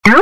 Hi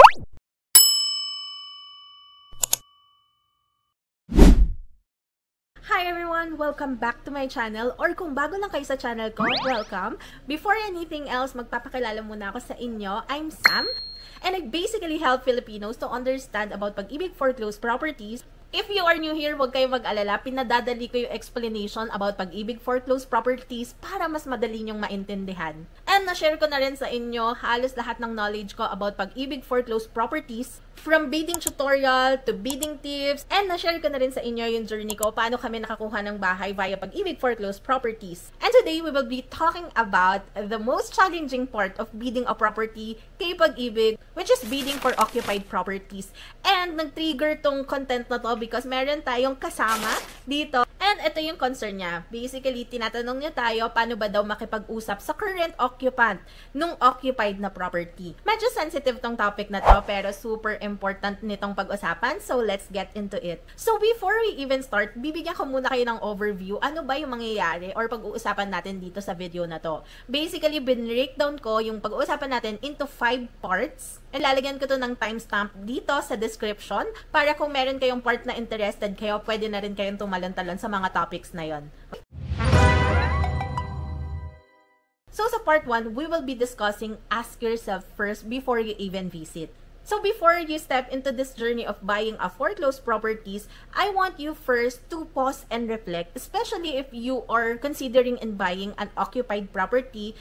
everyone! Welcome back to my channel, or kung bago lang kayo sa channel ko, welcome! Before anything else, magpapakilala muna ako sa inyo. I'm Sam, and I basically help Filipinos to understand about pag-ibig foreclosed properties. If you are new here, huwag kayong mag-alala. Pinadadali ko yung explanation about pag-ibig foreclosed properties para mas madali nyong maintindihan. And na-share ko na rin sa inyo halos lahat ng knowledge ko about pag-ibig foreclosed properties, from bidding tutorial to bidding tips, and na-share ko na rin sa inyo yung journey ko paano kami nakakuha ng bahay via pag-ibig foreclosed properties. And today, we will be talking about the most challenging part of bidding a property kay pag-ibig, which is bidding for occupied properties. And nag-trigger tong content na to because meron tayong kasama dito. And ito yung concern niya. Basically, tinatanong niya tayo paano ba daw makipag-usap sa current occupant nung occupied na property. Medyo sensitive tong topic na to, pero super important nitong pag-usapan. So, let's get into it. So, before we even start, bibigyan ko muna kayo ng overview. Ano ba yung mangyayari or pag-uusapan natin dito sa video na to? Basically, binreakdown ko yung pag-uusapan natin into 5 parts. And lalagyan ko to ng timestamp dito sa description para kung meron kayong part na interested kayo, pwede na rin kayong tumalon-talon sa mga topics na yon. So sa part 1, we will be discussing ask yourself first before you even visit. So before you step into this journey of buying a foreclosed properties, I want you first to pause and reflect, especially if you are considering in buying an occupied property.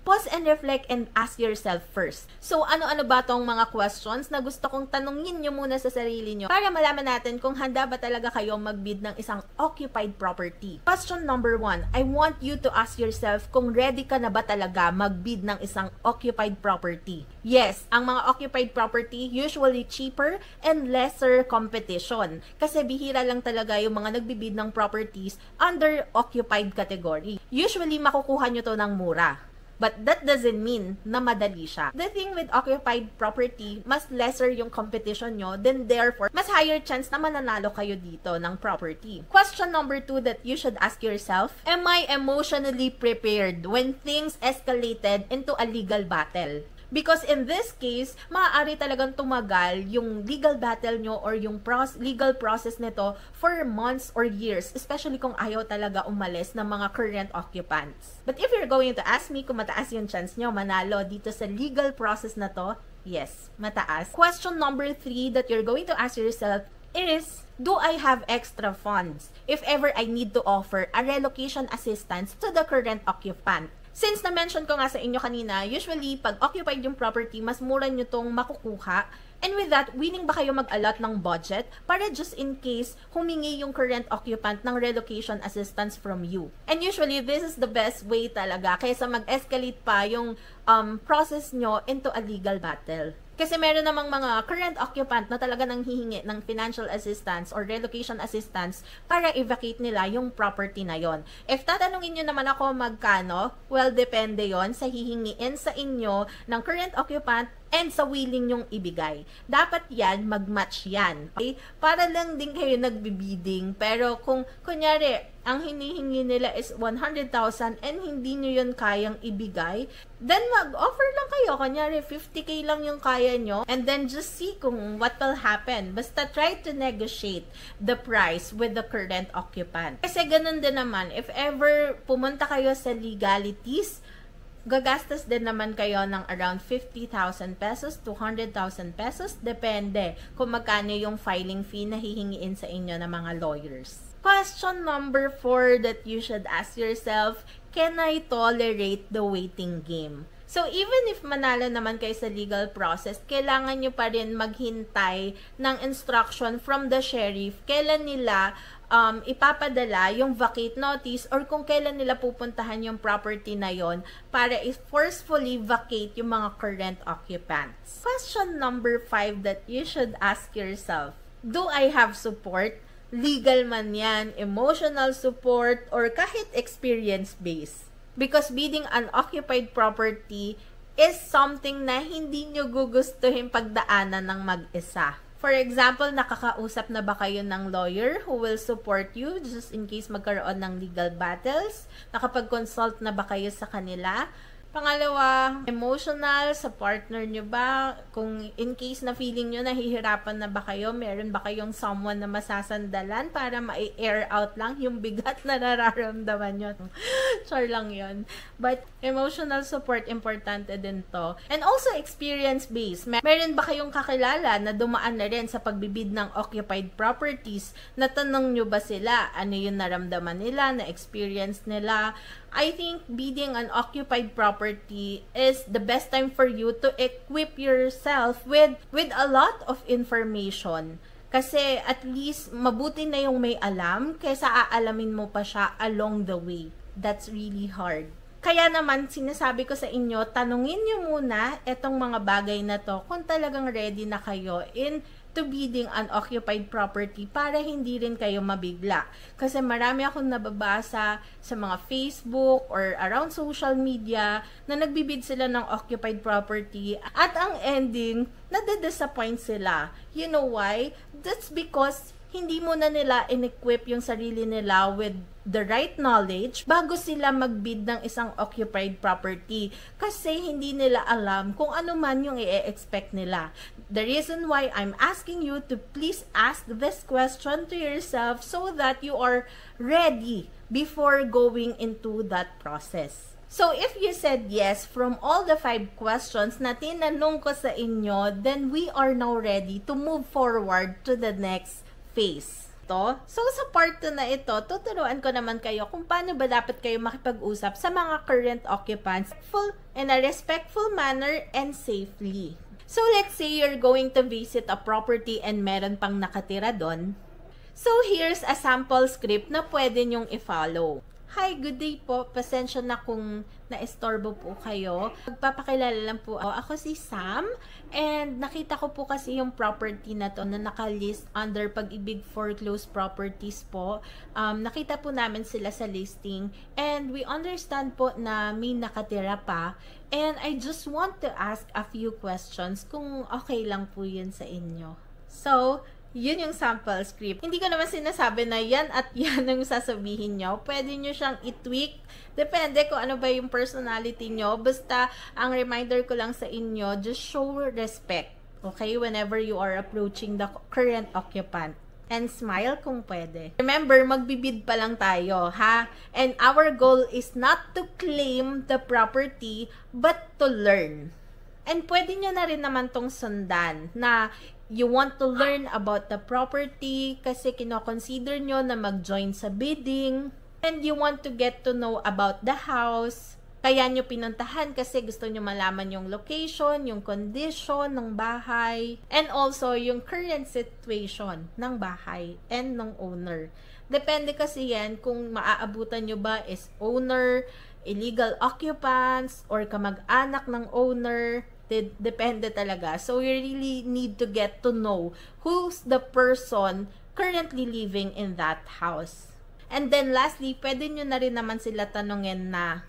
Pause and reflect and ask yourself first. So, ano-ano ba tong mga questions na gusto kong tanungin nyo muna sa sarili nyo para malaman natin kung handa ba talaga kayo magbid ng isang occupied property. Question number 1, I want you to ask yourself kung ready ka na ba talaga magbid ng isang occupied property. Yes, ang mga occupied property usually cheaper and lesser competition kasi bihira lang talaga yung mga nagbibid ng properties under occupied category. Usually, makukuha nyo to ng mura. But that doesn't mean na madali siya. The thing with occupied property, mas lesser yung competition nyo, then therefore, mas higher chance na mananalo kayo dito ng property. Question number 2 that you should ask yourself, am I emotionally prepared when things escalated into a legal battle? Because in this case, maaari talagang tumagal yung legal battle nyo or yung legal process nito for months or years, especially kung ayaw talaga umalis ng mga current occupants. But if you're going to ask me kung mataas yung chance nyo manalo dito sa legal process na to, yes, mataas. Question number 3 that you're going to ask yourself is, do I have extra funds if ever I need to offer a relocation assistance to the current occupant? Since na-mention ko nga sa inyo kanina, usually, pag occupied yung property, mas mura nyo tong makukuha. And with that, willing ba kayo mag-allot ng budget para just in case humingi yung current occupant ng relocation assistance from you? And usually, this is the best way talaga kaysa mag-escalate pa yung process nyo into a legal battle. Kasi meron namang mga current occupant na talaga nang hihingi ng financial assistance or relocation assistance para evacuate nila yung property na yon. If tatanungin nyo naman ako magkano, well, depende yon sa hihingiin sa inyo ng current occupant and sa willing yung ibigay. Dapat yan, mag-match yan. Okay? Para lang din kayo nagbibidding. Pero kung, kunyari, ang hinihingi nila is 100,000 and hindi nyo yun kayang ibigay, then mag-offer lang kayo. Kunyari, 50k lang yung kaya nyo. And then just see kung what will happen. Basta try to negotiate the price with the current occupant. Kasi ganun din naman, if ever pumunta kayo sa legalities, gagastos din naman kayo ng around 50,000 pesos to 100,000 pesos. Depende kung magkano yung filing fee na hihingiin sa inyo ng mga lawyers. Question number 4 that you should ask yourself, can I tolerate the waiting game? So, even if manalo naman kayo sa legal process, kailangan nyo pa rin maghintay ng instruction from the sheriff kailan nila ipapadala yung vacate notice or kung kailan nila pupuntahan yung property na yon para forcefully vacate yung mga current occupants. Question number 5 that you should ask yourself, do I have support? Legal man yan, emotional support, or kahit experience-based. Because bidding an occupied property is something na hindi nyo gugustuhin pagdaanan ng mag-isa. For example, nakakausap na ba kayo ng lawyer who will support you just in case magkaroon ng legal battles? Nakapag-consult na ba kayo sa kanila? Pangalawa, emotional sa partner nyo ba? Kung in case na feeling nyo nahihirapan na ba kayo, meron ba kayong someone na masasandalan para ma-air out lang yung bigat na nararamdaman nyo? Char lang yun. But emotional support, importante din to. And also experience-based. Meron ba kayong kakilala na dumaan na rin sa pagbibid ng occupied properties? Natanong nyo ba sila? Ano yung naramdaman nila, na experience nila? I think bidding an occupied property is the best time for you to equip yourself with a lot of information. Kasi at least mabuti na yung may alam kaysa aalamin mo pa siya along the way. That's really hard. Kaya naman, sinasabi ko sa inyo, tanungin nyo muna itong mga bagay na to kung talagang ready na kayo to bidding an occupied property para hindi rin kayo mabigla. Kasi marami akong nababasa sa mga Facebook or around social media na nagbibid sila ng occupied property at ang ending, nade-disappoint sila. You know why? That's because hindi muna nila in-equip yung sarili nila with the right knowledge bago sila magbid ng isang occupied property. Kasi hindi nila alam kung ano man yung i-expect nila. The reason why I'm asking you to please ask this question to yourself so that you are ready before going into that process. So, if you said yes from all the 5 questions na tinanong ko sa inyo, then we are now ready to move forward to the next phase. So, sa part 2 na ito, tuturuan ko naman kayo kung paano ba dapat kayo makipag-usap sa mga current occupants in a respectful manner and safely. So, let's say you're going to visit a property and meron pang nakatira doon. So, here's a sample script na pwede nyong i-follow. Hi, good day po. Pasensya na kung naistorbo po kayo. Magpapakilala lang po ako si Sam and nakita ko po kasi yung property na to na nakalist under Pag-ibig Foreclosed Properties po. Nakita po namin sila sa listing and we understand po na may nakatira pa and I just want to ask a few questions kung okay lang po yun sa inyo. So, yun yung sample script. Hindi ko naman sinasabi na yan at yan ang sasabihin nyo. Pwede nyo siyang i-tweak. Depende kung ano ba yung personality nyo. Basta, ang reminder ko lang sa inyo, just show respect. Okay? Whenever you are approaching the current occupant. And smile kung pwede. Remember, magbibid pa lang tayo, ha? And our goal is not to claim the property, but to learn. And pwede nyo na rin naman tong sundan na you want to learn about the property kasi kino-consider nyo na mag-join sa bidding and you want to get to know about the house. Kaya nyo pinuntahan kasi gusto nyo malaman yung location, yung condition ng bahay, and also yung current situation ng bahay and ng owner. Depende kasi yan kung maaabutan nyo ba is owner, illegal occupants, or kamag-anak ng owner. Depende talaga. So, you really need to get to know who's the person currently living in that house. And then, lastly, pwede nyo na rin naman sila tanungin na,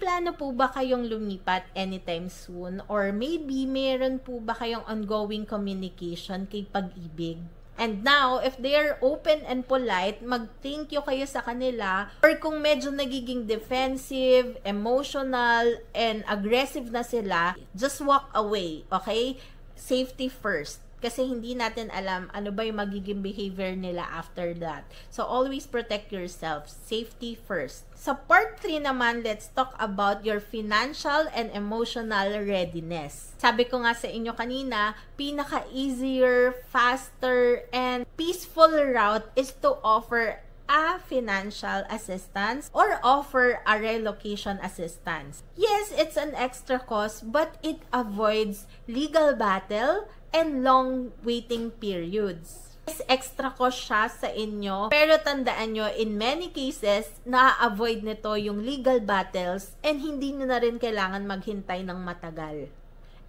plano po ba kayong lumipat anytime soon? Or maybe, meron po ba kayong ongoing communication kay Pag-ibig? And now, if they are open and polite, mag-thank you kayo sa kanila. Or kung medyo nagiging defensive, emotional, and aggressive na sila, just walk away, okay? Safety first. Kasi hindi natin alam ano ba yung magiging behavior nila after that. So, always protect yourself. Safety first. Sa part 3 naman, let's talk about your financial and emotional readiness. Sabi ko nga sa inyo kanina, pinaka-easier, faster, and peaceful route is to offer a financial assistance or offer a relocation assistance. Yes, it's an extra cost, but it avoids legal battle and long waiting periods. Yes, extra cost siya sa inyo, pero tandaan nyo, in many cases, na-avoid nito yung legal battles and hindi nyo na rin kailangan maghintay ng matagal.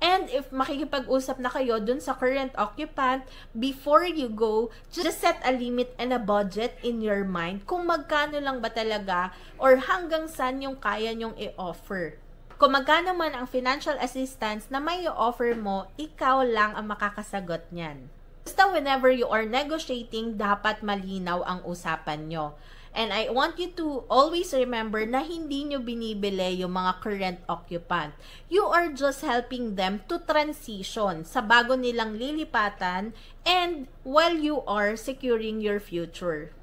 And if makikipag-usap na kayo dun sa current occupant, before you go, just set a limit and a budget in your mind kung magkano lang ba talaga or hanggang saan yung kaya nyong i-offer. Kung magkano man ang financial assistance na may i-offer mo, ikaw lang ang makakasagot niyan. Basta whenever you are negotiating, dapat malinaw ang usapan nyo. And I want you to always remember na hindi nyo binibili yung mga current occupant. You are just helping them to transition sa bago nilang lilipatan and while you are securing your future.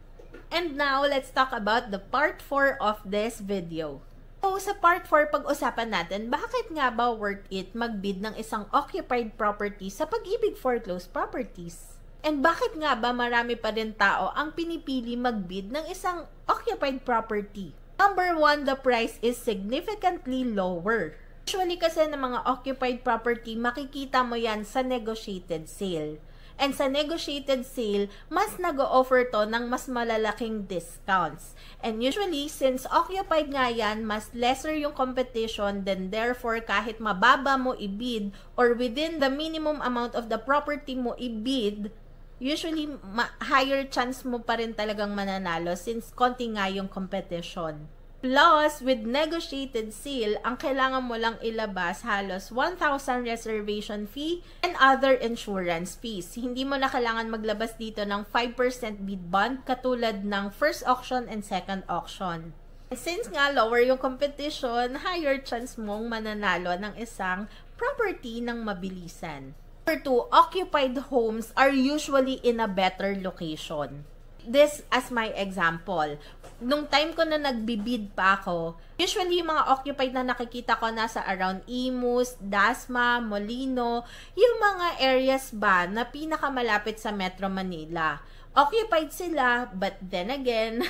And now, let's talk about the part 4 of this video. So, sa part 4, pag-usapan natin, bakit nga ba worth it magbid ng isang occupied property sa Pag-ibig Foreclosed Properties? And bakit nga ba marami pa rin tao ang pinipili magbid ng isang occupied property? Number 1, the price is significantly lower. Usually kasi ng mga occupied property, makikita mo yan sa negotiated sale. And sa negotiated sale, mas nag-o-offer to ng mas malalaking discounts. And usually, since occupied nga yan, mas lesser yung competition, then therefore, kahit mababa mo i-bid or within the minimum amount of the property mo i-bid, usually, higher chance mo pa rin talagang mananalo since konti nga yung competition. Plus, with negotiated sale, ang kailangan mo lang ilabas halos 1,000 reservation fee and other insurance fees. Hindi mo na kailangan maglabas dito ng 5% bid bond katulad ng first auction and second auction. Since nga lower yung competition, higher chance mong mananalo ng isang property ng mabilisan. Number 2, occupied homes are usually in a better location. This as my example. Nung time ko na nagbibid pa ako, usually yung mga occupied na nakikita ko nasa around Imus, Dasma, Molino, yung mga areas ba na pinakamalapit sa Metro Manila. Occupied sila, but then again,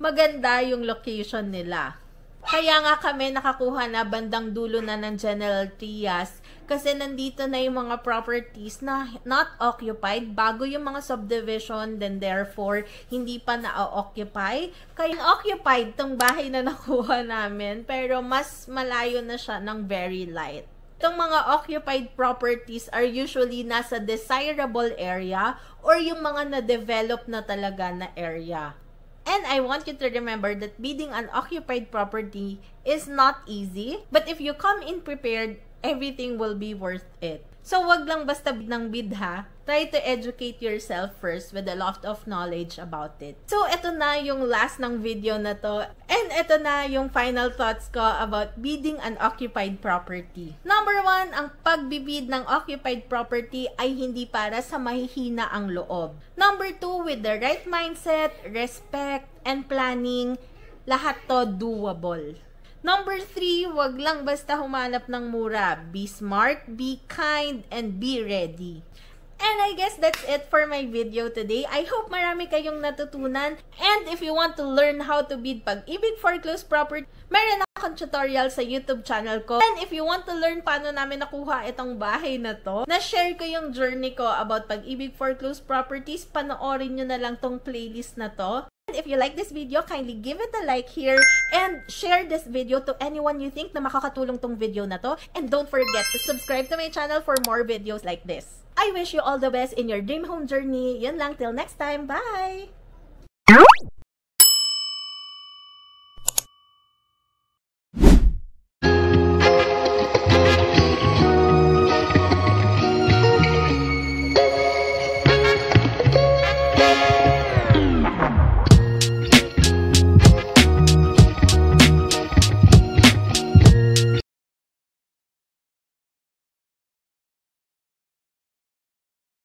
maganda yung location nila. Kaya nga kami nakakuha na bandang dulo na ng General Trias kasi nandito na yung mga properties na not occupied bago yung mga subdivision, then therefore hindi pa na-occupy. Kaya occupied tong bahay na nakuha namin pero mas malayo na siya ng very light. Itong mga occupied properties are usually nasa desirable area or yung mga na-develop na talaga na area. And I want you to remember that bidding an occupied property is not easy, but if you come in prepared, everything will be worth it. So, wag lang basta ng bid ha. Try to educate yourself first with a lot of knowledge about it. So, ito na yung last ng video na to. And ito na yung final thoughts ko about bidding an occupied property. Number 1, ang pagbibid ng occupied property ay hindi para sa mahihina ang loob. Number 2, with the right mindset, respect, and planning, lahat to doable. Number 3, wag lang basta humanap ng mura. Be smart, be kind, and be ready. And I guess that's it for my video today. I hope marami kayong natutunan. And if you want to learn how to bid Pag-ibig Foreclosed Property, meron akong tutorial sa YouTube channel ko. And if you want to learn paano namin nakuha itong bahay na to, na-share ko yung journey ko about Pag-ibig Foreclosed Properties, panoorin nyo na lang tong playlist na to. If you like this video, kindly give it a like here and share this video to anyone you think na makakatulong tong video na to. And don't forget to subscribe to my channel for more videos like this. I wish you all the best in your dream home journey. Yun lang, till next time. Bye!